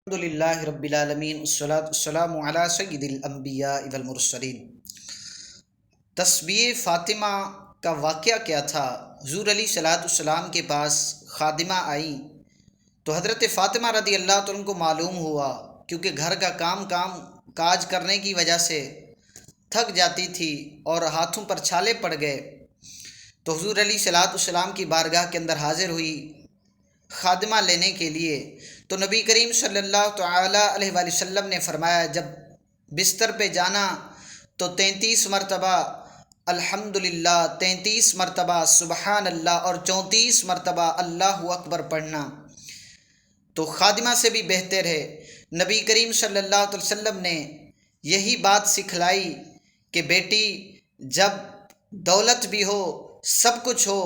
الحمد للہ رب العالمین والصلاة والسلام علی سید الانبیاء والمرسلین۔ تسبیح فاطمہ کا واقعہ کیا تھا؟ حضور علیہ الصلاۃ والسلام کے پاس خادمہ آئی تو حضرت فاطمہ رضی اللہ عنہ کو معلوم ہوا، کیونکہ گھر کا کام کاج کرنے کی وجہ سے تھک جاتی تھی اور ہاتھوں پر چھالے پڑ گئے، تو حضور علیہ الصلاۃ والسلام کی بارگاہ کے اندر حاضر ہوئی خادمہ لینے کے لیے۔ تو نبی کریم صلی اللہ تعالی علیہ وآلہ وسلم نے فرمایا، جب بستر پہ جانا تو 33 مرتبہ الحمدللہ، 33 مرتبہ سبحان اللہ اور 34 مرتبہ اللہ اکبر پڑھنا تو خادمہ سے بھی بہتر ہے۔ نبی کریم صلی اللہ علیہ وسلم نے یہی بات سکھلائی کہ بیٹی، جب دولت بھی ہو، سب کچھ ہو،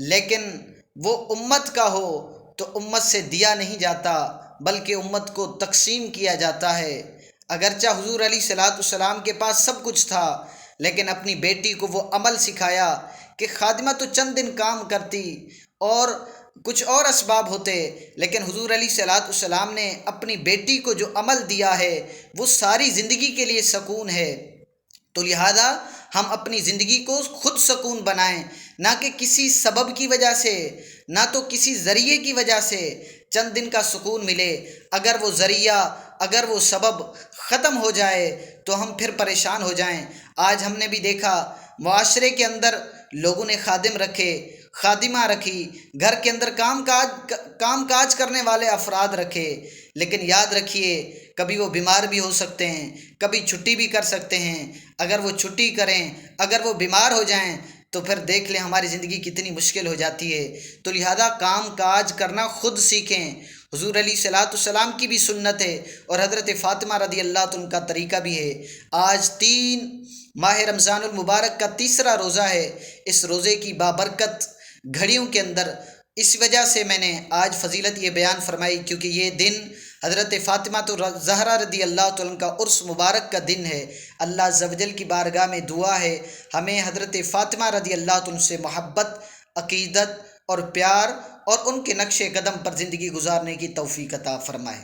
لیکن وہ امت کا ہو تو امت سے دیا نہیں جاتا بلکہ امت کو تقسیم کیا جاتا ہے۔ اگرچہ حضور علیہ الصلاۃ والسلام کے پاس سب کچھ تھا، لیکن اپنی بیٹی کو وہ عمل سکھایا کہ خادمہ تو چند دن کام کرتی اور کچھ اور اسباب ہوتے، لیکن حضور علیہ الصلاۃ والسلام نے اپنی بیٹی کو جو عمل دیا ہے وہ ساری زندگی کے لیے سکون ہے۔ تو لہذا ہم اپنی زندگی کو خود سکون بنائیں، نہ کہ کسی سبب کی وجہ سے، نہ تو کسی ذریعے کی وجہ سے چند دن کا سکون ملے۔ اگر وہ ذریعہ، اگر وہ سبب ختم ہو جائے تو ہم پھر پریشان ہو جائیں۔ آج ہم نے بھی دیکھا معاشرے کے اندر لوگوں نے خادم رکھے، خادمہ رکھی، گھر کے اندر کام کاج کرنے والے افراد رکھے، لیکن یاد رکھیے کبھی وہ بیمار بھی ہو سکتے ہیں، کبھی چھٹی بھی کر سکتے ہیں۔ اگر وہ چھٹی کریں، اگر وہ بیمار ہو جائیں تو پھر دیکھ لیں ہماری زندگی کتنی مشکل ہو جاتی ہے۔ تو لہذا کام کاج کرنا خود سیکھیں۔ حضور علیہ الصلاۃ والسلام کی بھی سنت ہے اور حضرت فاطمہ رضی اللہ عنہ کا طریقہ بھی ہے۔ آج 3 ماہ رمضان المبارک کا تیسرا روزہ ہے۔ اس روزے کی بابرکت گھڑیوں کے اندر اس وجہ سے میں نے آج فضیلت یہ بیان فرمائی، کیونکہ یہ دن حضرت فاطمہ الزہرا رضی اللہ عنہ کا عرس مبارک کا دن ہے۔ اللہ عز و جل کی بارگاہ میں دعا ہے ہمیں حضرت فاطمہ رضی اللہ عنہ سے محبت، عقیدت اور پیار اور ان کے نقش قدم پر زندگی گزارنے کی توفیق عطا فرمائے۔